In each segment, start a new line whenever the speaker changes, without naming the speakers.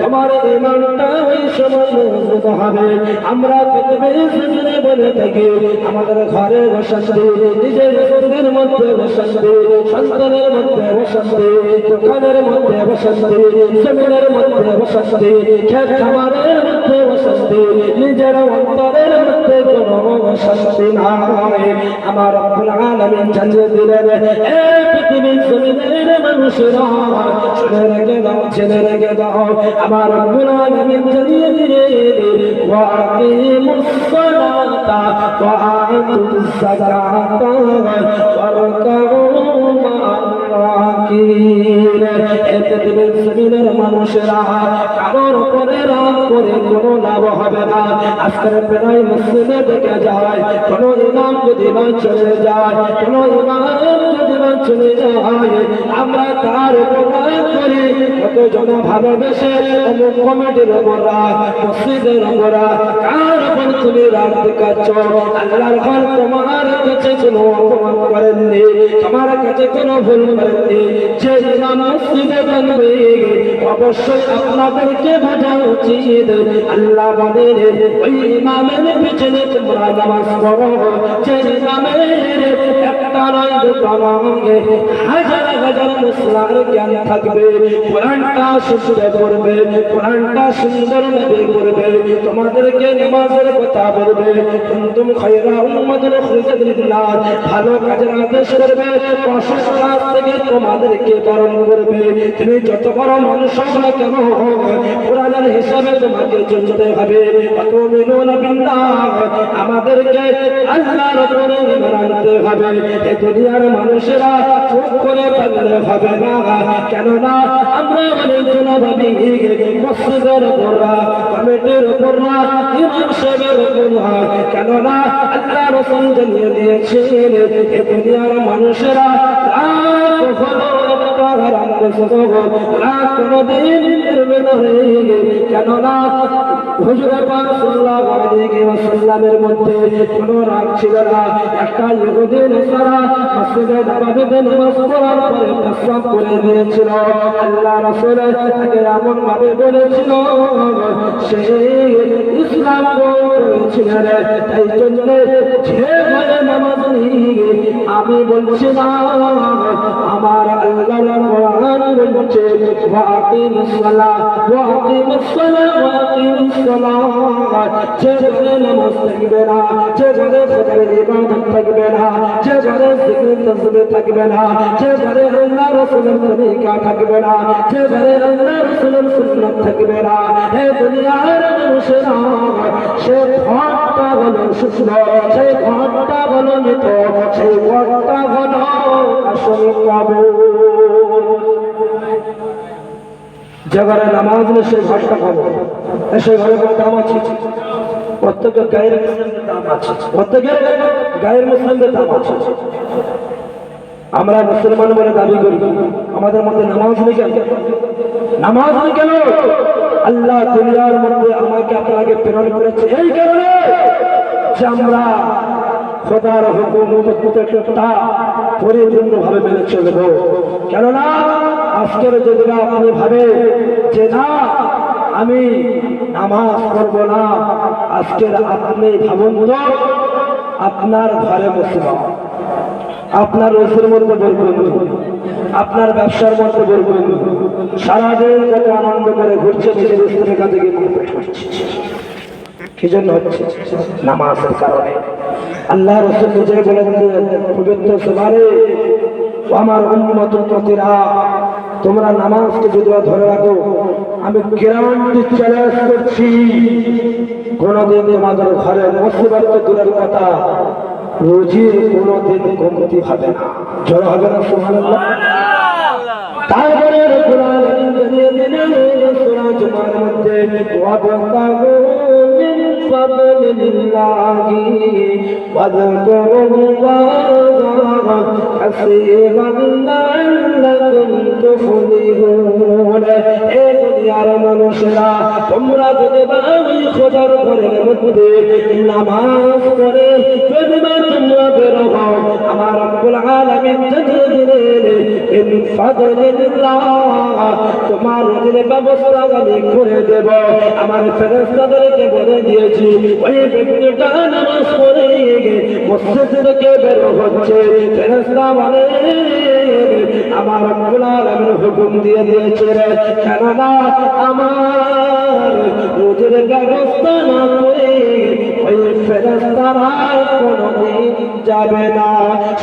আমার ইমানটা ওই সময় মজবুত হবে। আমরা পৃথিবীর বলে থাকি আমাদের ঘরে অশান্তি, নিজের বন্ধুদের মধ্যে অশান্তি, সন্তানের মধ্যে অশান্তি, দোকানের মধ্যে অশান্তি, জমিনের মধ্যে অশান্তি, খেত খামারের মধ্যে অশান্তি, নিজের অন্তরের মধ্যে কোনো অশান্তি নাই। আমার রব্বুল আলামিন জানিয়ে দিলেন, এই পৃথিবীর জমিনের মানুষেরা শুনে রেখে দাও, জেনে রেখে দাও, আমার রব্বুল আলামিন জানিয়ে দিলেন, ওয়া আকিমুস সালাতা ওয়া আতুজ যাকাতা ওয়ারকাউ মা'আর রাকিন। এই পৃথিবীর জমিনের মানুষেরা কারোর উপরে রাগ করে কোনো লাভ হবে না। আজকের প্রায় মুসলিমে দেখে যায়, কোনো ইমাম যদি না চলে যায়, কোনো ইমাম যদি না চলে যায়, আমরা তার উপর রাগ করি। কতজন ভালোবেসে অমুক কমিটির উপর রাগ, মসজিদের উপর রাগ, কার উপর তুমি রাগ দেখাচ্ছ? আল্লাহর ঘর তোমার কাছে কোনো অপমান করেননি, তোমার কাছে কোনো ভুল করেননি। যে ইমাম মসজিদে বানবে অবশ্যই আপনাদেরকে বোঝা উচিত, আল্লাহ বলেন ওই ইমামের পিছনে তোমরা নামাজ পড়ো। যে ইমামের একটা নয় দুটো নয় হাজার হাজার মুসলার জ্ঞান থাকবে, কোরআনটা শুনতে করবে, কোরআনটা সুন্দরভাবে করবে, তোমাদেরকে নামাজের কথা বলবে, কুনতুম খায়রা উম্মাতিন উখরিজাত লিন-নাস, ভালো কাজের আদেশ করবে, অসৎ কাজ থেকে তোমাদেরকে বারণ করবে। তুমি যত বড় মানুষ হও না কেন, কোরআনের হিসাবে তোমাকে চলতে হবে। আতুমিনুনা বিল্লাহ, আমাদেরকে আল্লাহর উপরে ঈমান আনতে হবে। এই দুনিয়ার মানুষেরা চুপ করে থাকলে হবে না, কেননা আমরা অনেকজন ভাবি মসজিদের উপর কমিটির উপর ইমাম সাহেবের উপর, কেননা আল্লাহ রাসূল জানিয়ে দিয়েছেন এই দুনিয়ার মানুষেরা কেননা হুজুর পাক সাল্লাল্লাহু আলাইহি ওয়াসাল্লামের মধ্যে কোনো রাগ ছিল না। একটা ইহুদি নাসারা মসজিদে নববীতে নামাজ পড়ার পরে প্রস্রাব করে দিয়েছিল। আল্লাহ রাসূল তাকে এমন ভাবে বলেছিল সে ইসলাম করেছিল। তাই জন্য যে ঘরে নামাজ নেই, আমি বলছি না, আমার আল্লাহর কোরআন বলছে ওয়া আকিমুস সালাত ওয়া আকিমুস সালাত ওয়া আকিমুস সালাত। যে ঘরে নামাজ থাকবে না, যে ঘরে খোদার ইবাদত থাকবে না, যে ঘরে জিকির তাসবিহ থাকবে না, যে ঘরে আল্লাহ রাসূলের তরিকা থাকবে না, যে ঘরে আল্লাহ রাসূলের সুন্নাত থাকবে না, এই দুনিয়ার মানুষেরা সে ঘরটা হলো শুদ্ধ, সেই ঘরটা হলো মৃত, সেই ঘরটা হলো আসল কবর। যে ঘরে নামাজ নেই সেই ঘরটা কবর। সেই ঘরে কোনো দাম আছে? প্রত্যেকের গায়ের মুসলিমদের দাম আছে, প্রত্যেকের গায়ের মুসলিমদের দাম আছে। আমরা মুসলমান বলে দাবি করি, আমাদের মধ্যে নামাজ নেই কেন? নামাজ নেই কেন? আল্লাহ দুনিয়ার মধ্যে আমাকে আপনাকে প্রেরণ করেছে এই কারণে যে আমরা খোদার হুকুম প্রত্যেকটা পরিপূর্ণভাবে মেনে চলব। কেননা আজকের যদি আপনি ভাবে যে না আমি নামাজ পড়ব না, আজকের আপনি ভাবুন তো আপনার ঘরে মুসলমান, আপনার রসের মধ্যে বলবেন, আপনার ব্যবসার মধ্যে বলবেন, সারাদিন কত আনন্দ করে ঘুরছে, নিজের স্ত্রীর কাছে গিয়ে কি জন্য হচ্ছে? নামাজের কারণে। আল্লাহ রাসূল নিজে বলেন পবিত্র সবারে আমার উম্মতরা তোমরা নামাজকে যদি ধরে রাখো, আমি গ্যারান্টি চ্যালেঞ্জ করছি কোনদিন আমাদের ঘরে মুসিবত দূরের কথা, রোজির কোনদিন কমতি হবে না, ঝড় হবে না। সুবহানাল্লাহ। তারপরে রব্বুল আলামিন জানিয়ে দিলেন সূরা জুমার মধ্যে ওয়াবতাগু মিন ফাদলিল্লাহি ওয়াযকুরুল্লাহা কাসীরান লাআল্লাকুম তুফলিহুন। হে দুনিয়ার মানুষেরা, তোমরা যদি ওই খোদার ঘরের মধ্যে নামাজ পড়ে, যদি তোমরা বের হও আমার রব্বুল আলামিন জানিয়ে দিলেন ইন ফাদলিল্লাহ তোমার রোজের ব্যবস্থা আমি করে দেব আমার ফেরেশতাদেরকে বলে দিয়েছি ওই ব্যক্তিটা নামাজ পড়ে মসজিদ থেকে বের হচ্ছে ফেরেশতা বলে আমার রব্বুল আলামিন হুকুম দিয়ে দিয়েছে কেননা আমার রোজের ব্যবস্থা না করে ওই ফেরেশতারা কোনোদিন যাবে না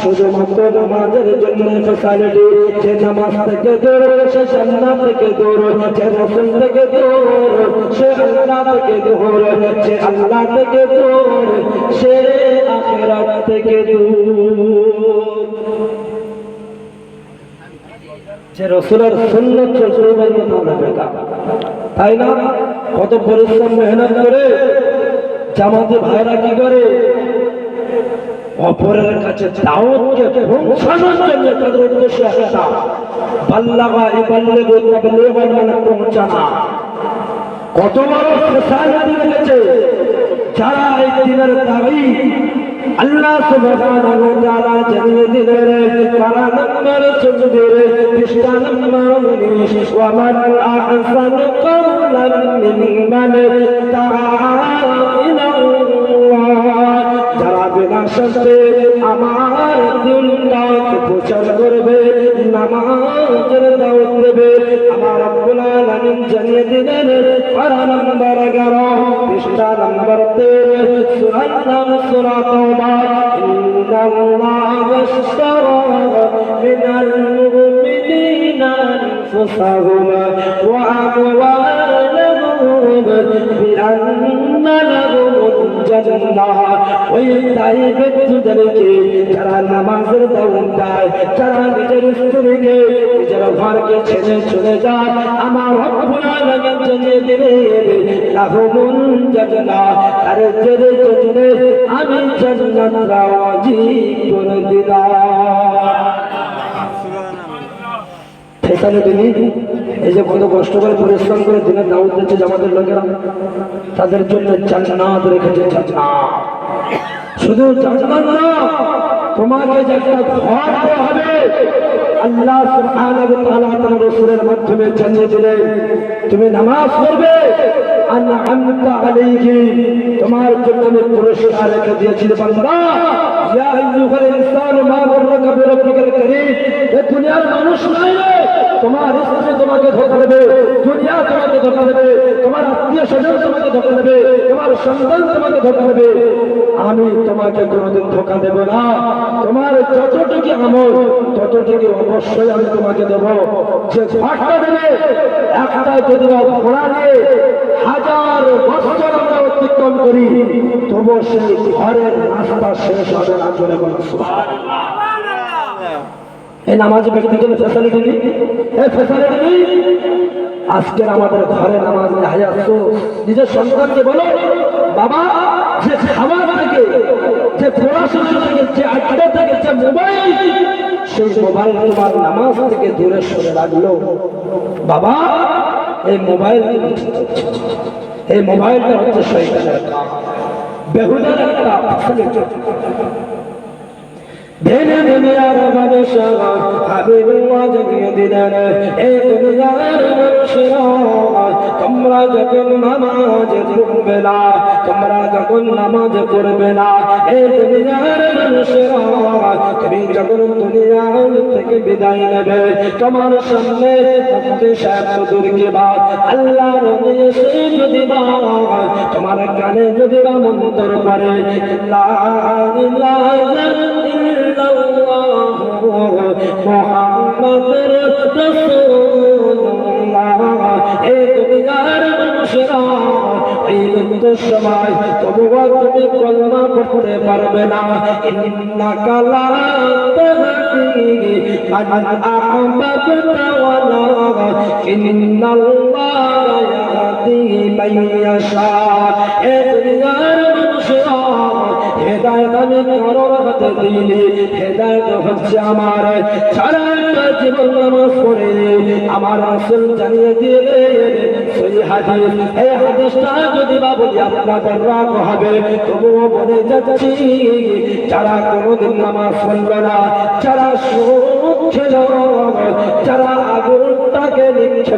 শুধুমাত্র নামাজের জন্য ফ্যাসিলিটি যে নামাজ থেকে দূর সে জান্নাত থেকে দূর যে রাসূল থেকে দূর সে আল্লাহ থেকে দূর যে আল্লাহ থেকে দূর সে আখিরাত থেকে দূর যে রাসূলের সুন্নাত চলতে পারবে না তাই না কত পরিশ্রম মেহনত করে জামাতে ভাইরা কি করে অপরের কাছে দাওয়াতকে পৌঁছানোর জন্য তাদের উদ্দেশ্য একটা বাল্লাগা ইবাল্লিগু তাবলীগান মানে পৌঁছানো কত বড় ফেসালিটি রয়েছে যারা এই দিনের দাবি আল্লাহ সুবহানাহু ওয়া তাআলা জানিয়ে দিলেন পারা নম্বর 14 পৃষ্ঠা নম্বর 19 ওয়া মান আহসানু কওলান মিম্মান দাআ ইলাল্লাহ যারা বিনা শর্তে আমার দিনটাকে প্রচার করবে নামাজের দাওয়াত দেবে আমার রব্বুল আলামিন জানিয়ে দিলেন পারা নম্বর 11 পৃষ্ঠা নম্বর 3 সূরার নাম সূরা তাওবা إن الله اشترى من المؤمنين أنفسهم وأموالهم بأن لهم الجنة ওই তাই ব্যক্তিদেরকে যারা নামাজের দাওয়াত দেয় যারা নিজের স্ত্রীকে নিজের ঘরকে ছেড়ে চলে যায় আমার রব্বুল আলামিন জানিয়ে দিলেন লাহুমুল জান্নাহ আর যাদের জন্য আমি জান্নাত ওয়াজিব করে দিলাম ফেসালিটি এই যে কত কষ্ট করে পরিশ্রম করে দিনের দাওয়াত দিচ্ছে জামাতের লোকেরা তাদের জন্য জান্নাত রেখেছে জান্নাত শুধু জান্নাত না তোমাকে যে একটা ঘর দেওয়া হবে আল্লাহ সুবহানাহু ওয়া তাআলা তার রাসূলের মাধ্যমে জানিয়ে দিলেন তুমি নামাজ পড়বে আনআমতা আলাইহি তোমার জন্য আমি পুরস্কার রেখে দিয়েছি বান্দা ইয়া আইয়ুহাল ইনসানু মা গাররাকা বিরাব্বিকাল কারীম এই দুনিয়ার মানুষ নাই তোমার স্ত্রী তোমাকে ধোঁকা দেবে দুনিয়া তোমাকে ধোঁকা দেবে তোমার আত্মীয় স্বজন তোমাকে ধোঁকা দেবে তোমার সন্তান তোমাকে ধোঁকা দেবে আমি তোমাকে কোনোদিন ধোঁকা দেব না তোমার যতটুকু আমল ততটুকু অবশ্যই আমি তোমাকে দেব যে ঘরটা দেবে একটা যদি ঘোড়া নিয়ে 1000 বছর আমরা অতিক্রম করি তবু সেই ঘরের রাস্তা শেষ হবে না চলে বলো সুবহানাল্লাহ এই নামাজে ব্যক্তিগত ফ্যাসিলিটি নেই এই ফ্যাসিলিটি নেই আজকের আমাদের ঘরে নামাজ নেই হায় আফসোস নিজের সন্তানকে বলো বাবা যে খাবার থেকে যে পড়াশোনা থেকে যে আড্ডা থেকে যে মোবাইল সেই মোবাইল তোমার নামাজ থেকে দূরে সরে রাখলো বাবা এই মোবাইলটা হচ্ছে শয়তানের কাজ বেহুদার একটা ফ্যাসিলিটি ধেনে দুনিয়ার মানুষেরা হাবিবুল্লাহ জানিয়ে দিলেন এই দুনিয়ার মানুষেরা তোমরা যখন নামাজ পড়বে না তোমরা যখন নামাজ পড়বে না এই দুনিয়ার মানুষেরা তুমি যখন দুনিয়া থেকে বিদায় নেবে তোমার সামনে সাথে দূরকে বাদ আল্লাহর নিয়ে যদি তোমার কানে যদি মন্তর করে লা ইলাহা মুহাম্মাদুর রাসূলুল্লাহ এই দুনিয়ার মানুষেরা এই সময় তবুও তুমি কলমা পড়তে পারবে না ইন্নাকা লা তাহদি মান আহবাবতা ওয়ালাকিন্নাল্লাহ ইয়াহদি মান ইয়াশা এই দুনিয়ার মানুষেরা হেদায়েত আমি কারোর হাতে দিইনি হেদায়েত হচ্ছে আমার সারা জীবন নামাজ পড়ে আমার রাসূল জানিয়ে দিলেন সহি হাদিস। এই হাদিসটা যদি বা বলি আপনাদের রাগ হবে, তবুও বলে যাচ্ছি, যারা কোনোদিন নামাজ পড়ল না, যারা সুদ খেল, যারা আগুনটাকে নিচ্ছে